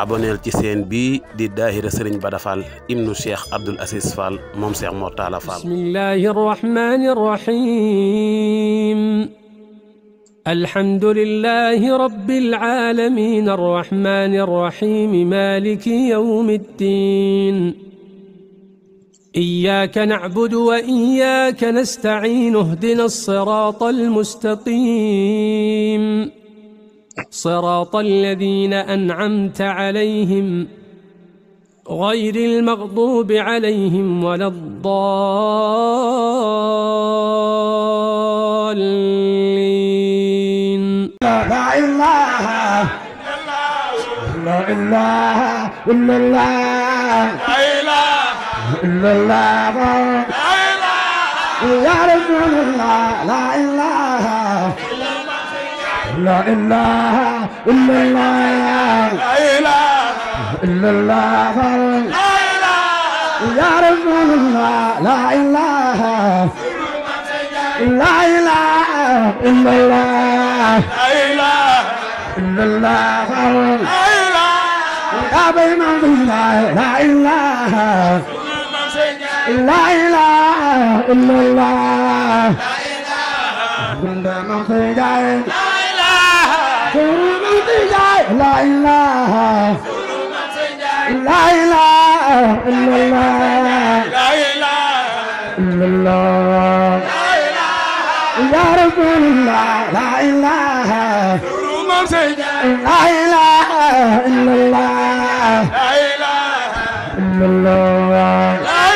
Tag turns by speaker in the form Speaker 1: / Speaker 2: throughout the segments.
Speaker 1: aboneel ci seen bii di daahira Serigne Bada Fall ibnu Cheikh Abdoul Aziz Fall moom Cheikh Mortala Fall.
Speaker 2: bismillahi rahmani rahim. alhamdulillahi rabbil alamin arrahmani arrahim maliki yawmiddin. إياك نعبد وإياك نستعين اهدنا الصراط المستقيم صراط الذين أنعمت عليهم غير المغضوب عليهم ولا الضالين.
Speaker 3: لا إله إلا الله إلا الله إلا الله يا رسول الله لا إله لا إله إلا الله إلا الله يا رسول الله لا إله لا إله إلا الله إلا الله يا بين الله لا إله لا إله إلا الله عندما تجاي لا إله لا إله لا إله إلا الله إلا الله يا رسول الله لا إله لا إله إلا الله إلا الله لا إله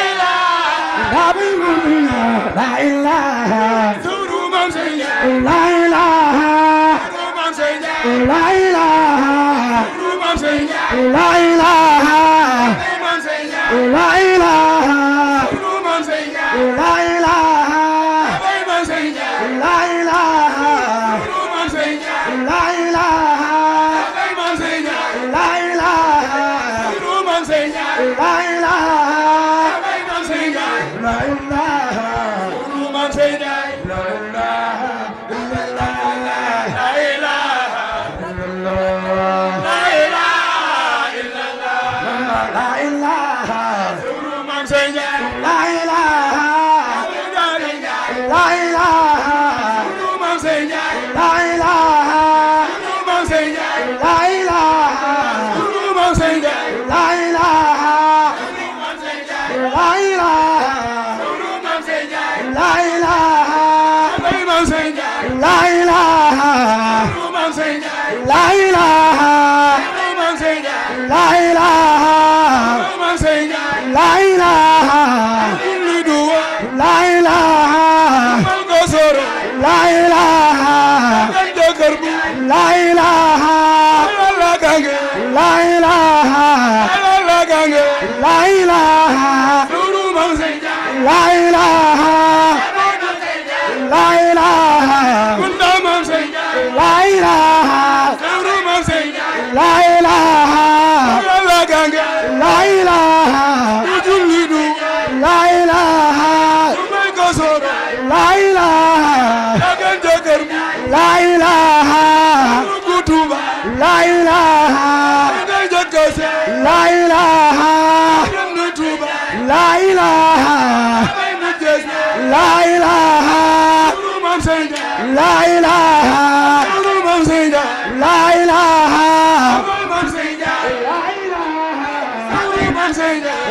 Speaker 3: لا إله لا إله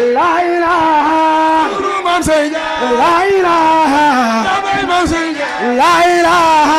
Speaker 3: لا إله لا إله لا إله لا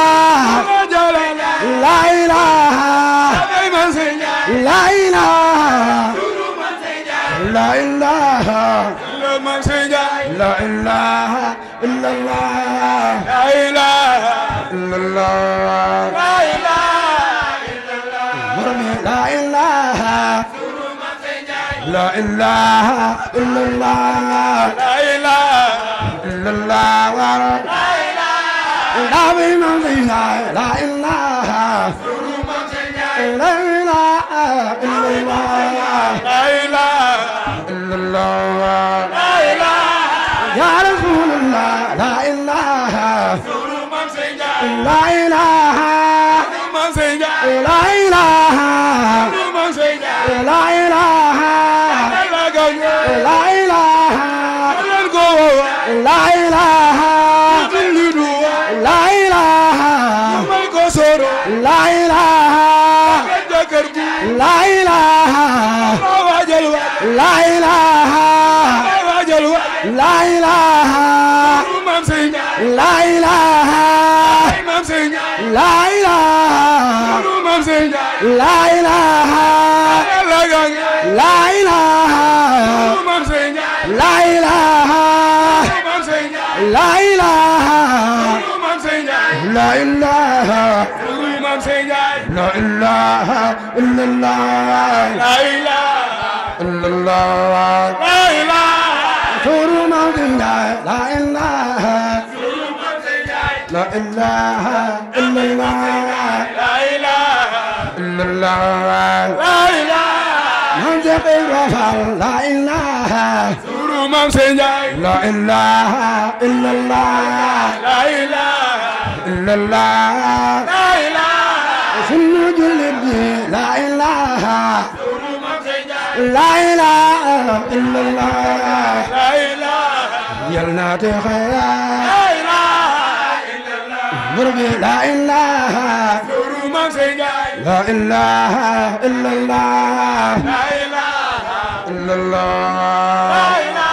Speaker 3: إله لا إله لا إله لا لا إله لا إله لا إله لا إله لا إله لا إله لا إله لا إله لا إله لا إله لا إله لا إله لا إله لا إله لا إله لا إله إلا الله لا إله إلا الله لا إله سورة مولانا لا إله لا إله إلا الله لا إله إلا الله لا إله منطق الرفع لا إله سورة مولانا لا إله إلا الله لا إله إلا الله لا إله سنة جلبي لا إله لا إله إلا الله لا إله يلنا تخيا لا إله إلا الله مربي لا إله لا إله إلا الله لا إله إلا الله لا إله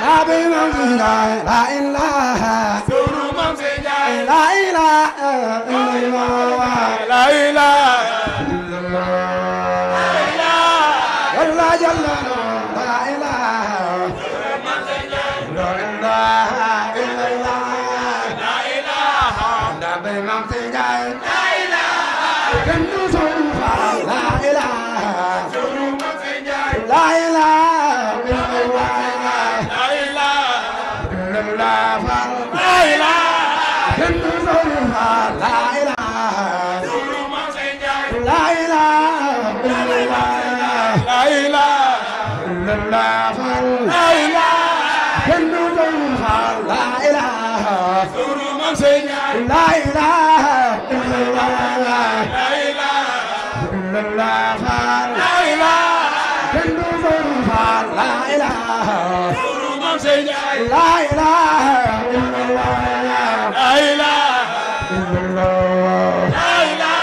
Speaker 3: نبي منزلنا لا إله لا إله إلا الله لا إله إلا الله والله جل لا إله لا إله إلا الله لا إله نبي منزلنا لا إله كنت صوفا لا إله لا إله إلا الله لا إله إلا الله لا إله كنت صوفا لا إله لا إله إلا الله لا إله إلا الله لا إله كنت صوفا لا إله لا إله إلا الله لا إله إلا الله لا إله كنت صوفا لا إله لا إله إلا الله لا إله إلا الله لا إله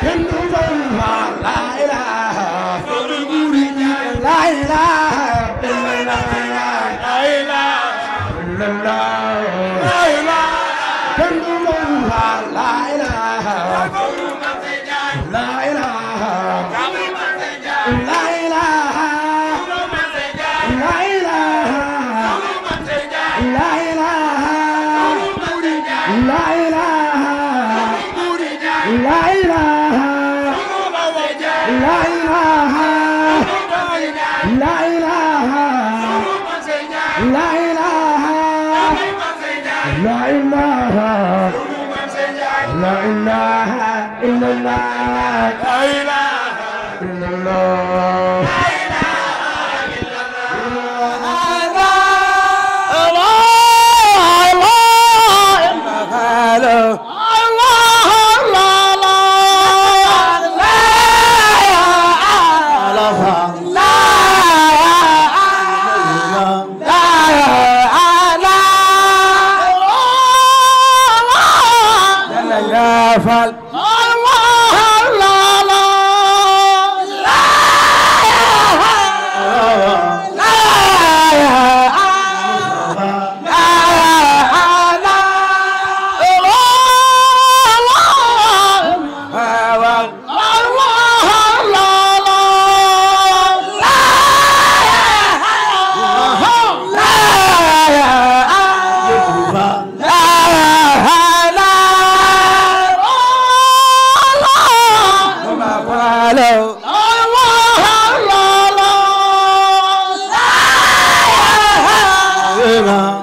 Speaker 3: كنت صوفا لا إله لا إله إلا الله لا إله إلا الله لا إله كنت صوفا لا إله لا إله لا إله لا إله لا إله لا إله لا إله لا إله لا إله لا إله لا إله لا إله إلا الله لا إله إلا الله فال الله الله لا لا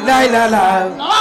Speaker 3: la la la
Speaker 4: la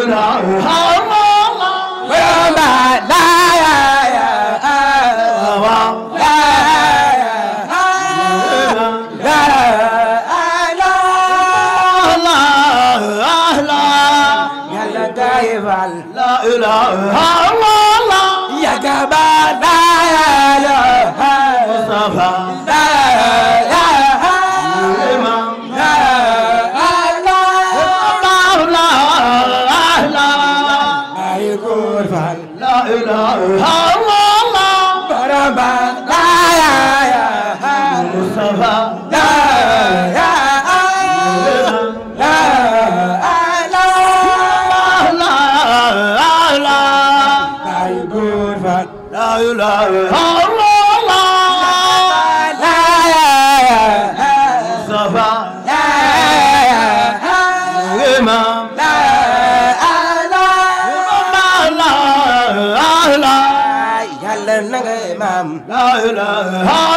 Speaker 4: ilaha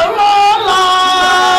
Speaker 4: illallah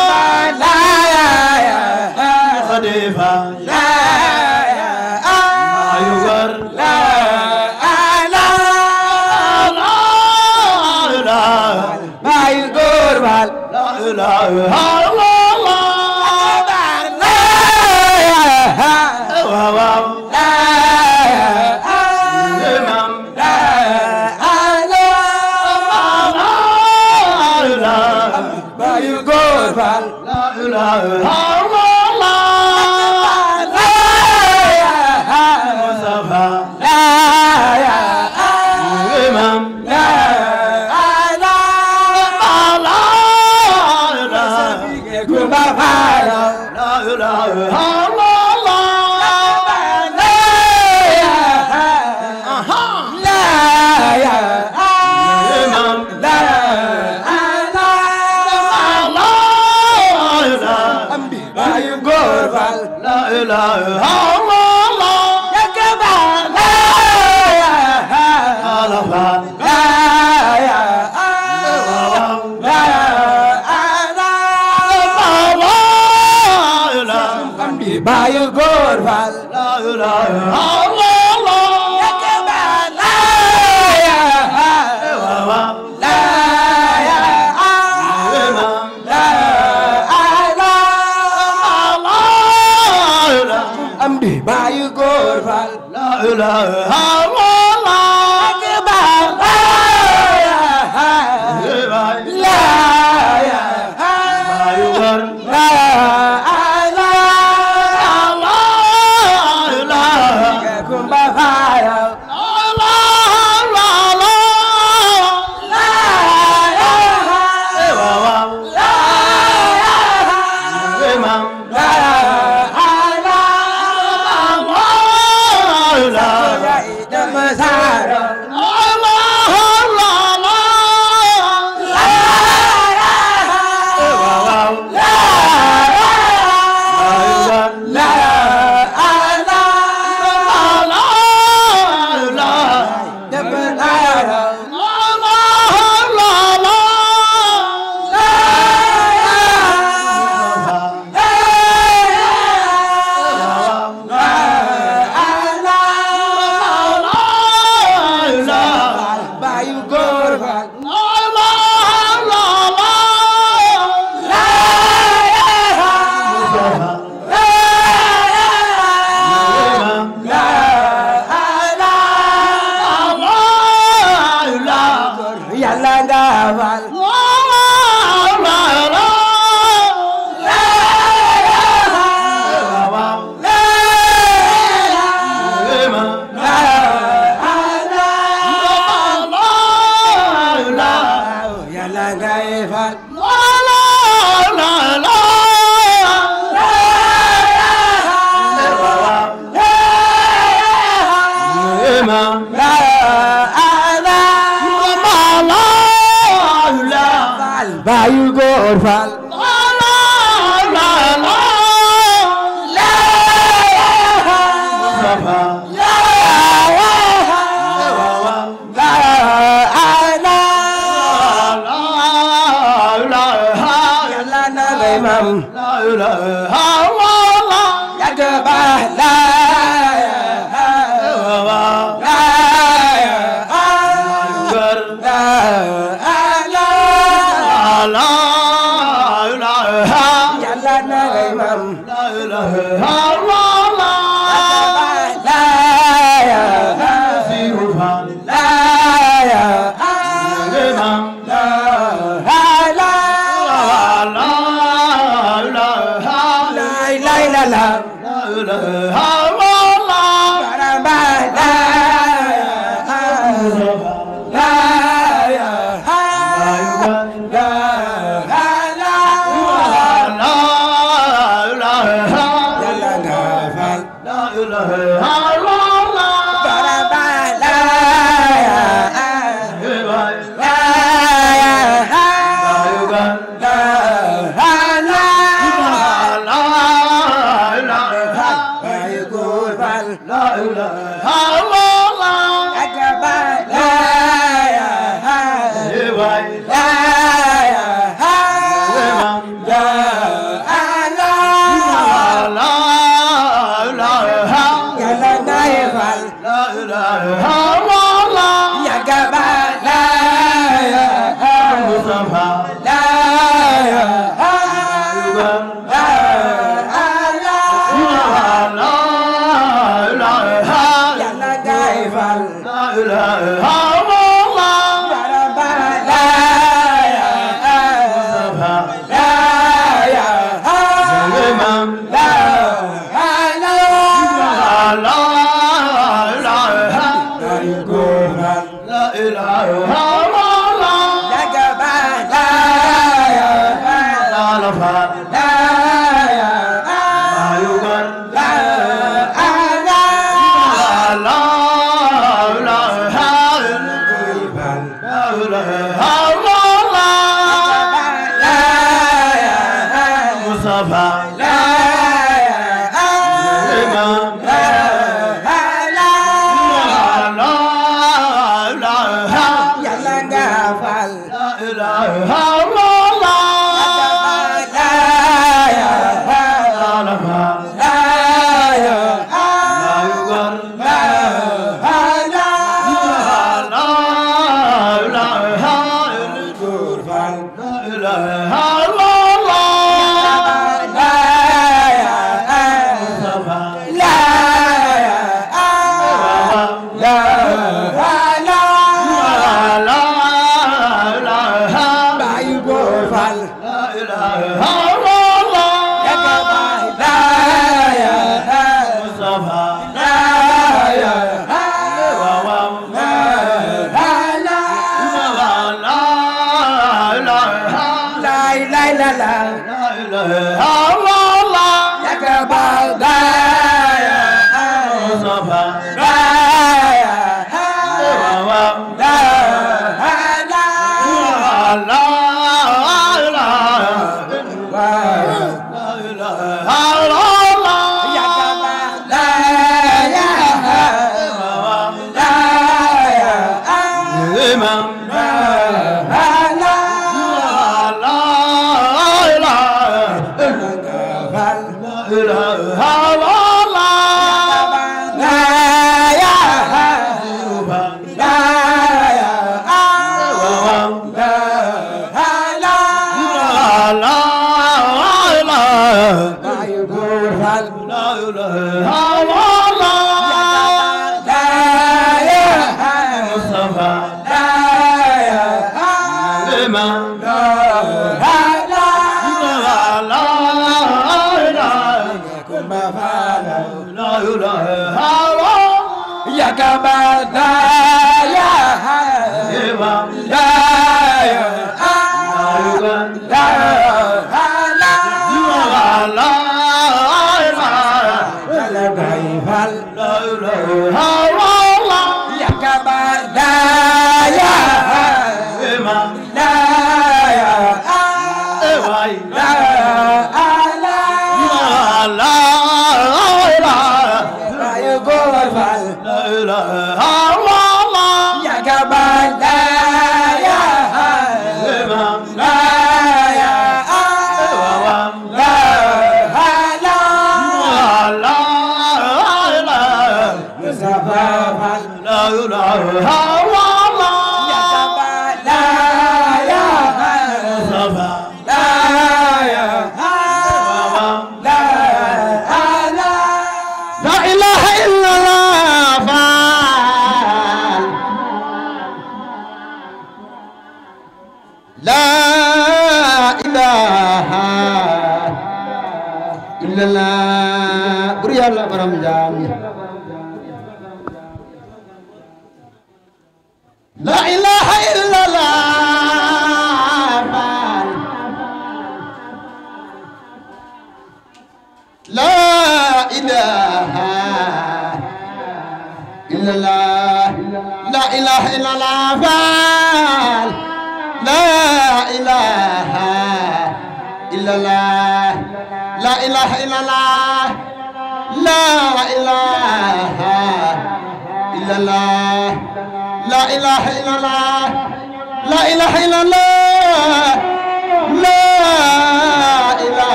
Speaker 3: Bayu Gorval, la ilaha illallah. Yakbar la ilaha illallah. La ilaha illallah. Amdi Bayu Gorval, la ilaha illallah. Yakbar la ilaha illallah. Bayu Gorval. Bayu Gorval, la la la la la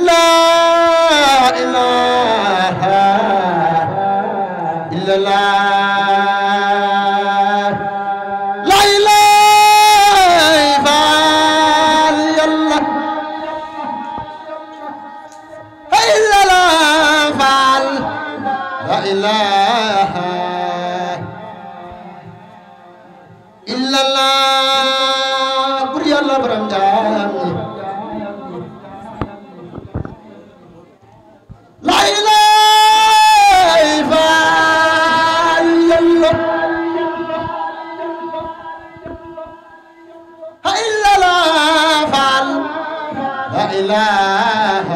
Speaker 3: La إله إلا الله بري الله برم جامي لا إله إلا الله إلا الله فعل لا إله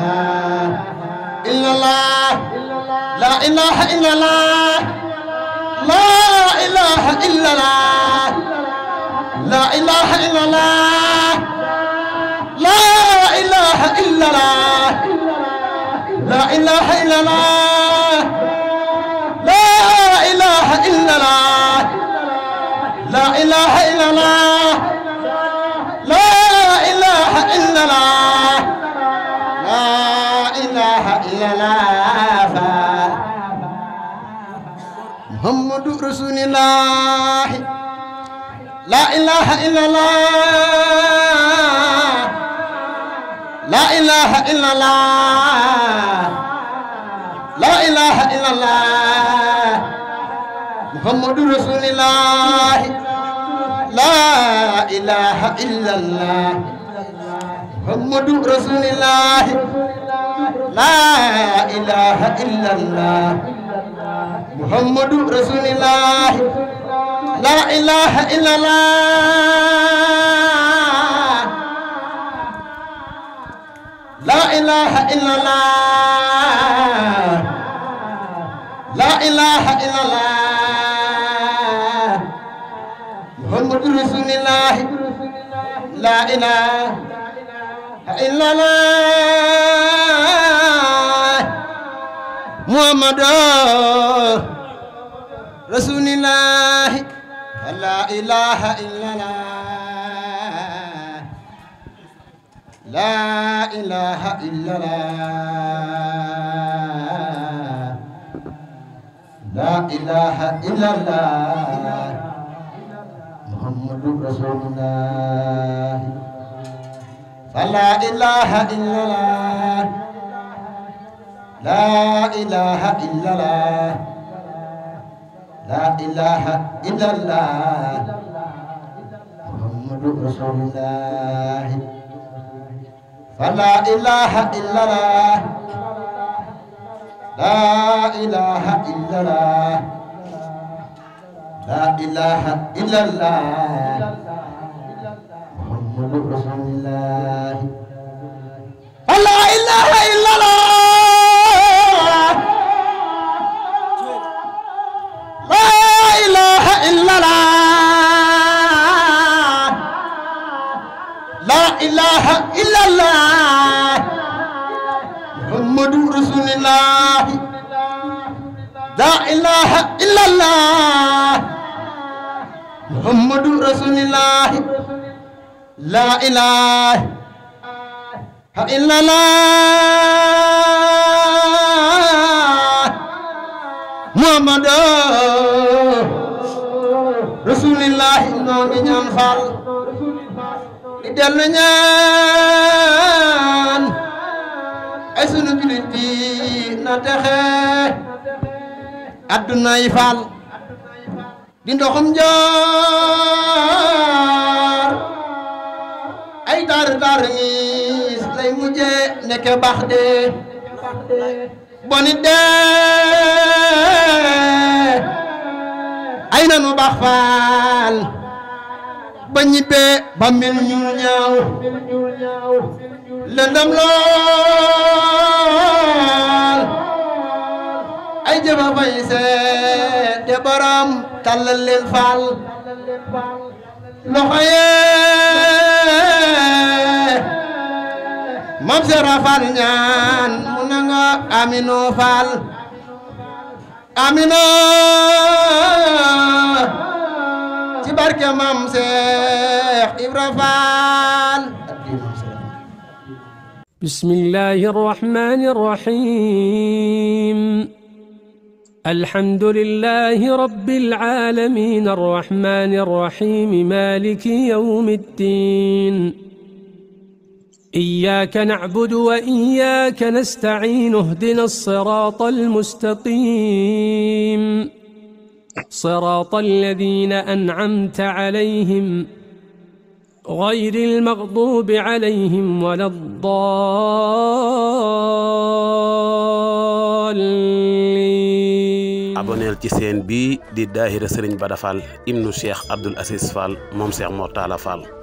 Speaker 3: إلا الله لا إله إلا الله لا إله إلا الله لا إله إلا الله لا إله إلا الله لا إله إلا الله لا إله إلا الله لا إله إلا الله لا إله إلا الله لا إله إلا الله محمد رسول الله لا إله إلا الله لا إله إلا الله لا إله إلا الله محمد رسول الله لا إله إلا الله محمد رسول الله لا إله إلا الله محمد رسول الله لا إله إلا الله لا إله إلا الله لا إله إلا الله محمد رسول الله لا إله إلا الله محمد رسول الله لا إله إلا الله لا إله إلا الله لا إله إلا الله محمد رسول الله فلا إله إلا الله لا إله إلا الله لا إله إلا الله محمد رسول الله فلا إله إلا الله لا إله إلا الله لا إله إلا الله محمد رسول الله لا إله إلا الله لا إله إلا الله لا إله إلا الله محمد رسول الله لا إله إلا الله محمد رسول الله لا إله إلا الله محمد رسول الله نومي ñaan fal di dellu ñaan ay sunu julit bi na texe adduna yi fal di ndoxum jaar ay tar ngis lay mujje nekk bax de bonit de ay nanu bax faal ba ñibbe ba mel ñu ñaaw lëndëm lool ay jëba fay seet te borom tàllal leen faal loxo yee mam sera faal ñaan mu nanga amino faal amino ci barke mam Seex Ibra Faal
Speaker 2: بسم الله الرحمن الرحيم الحمد لله رب العالمين الرحمن الرحيم مالك يوم الدين إياك نعبد وإياك نستعين اهدنا الصراط المستقيم صراط الذين أنعمت عليهم غير المغضوب عليهم ولا الضالين.
Speaker 1: aboneel ci seen bii di daahira Serigne Bada Fall ibnu Cheikh Abdoul Aziz Fall moom Cheikh Mor Talla Fall.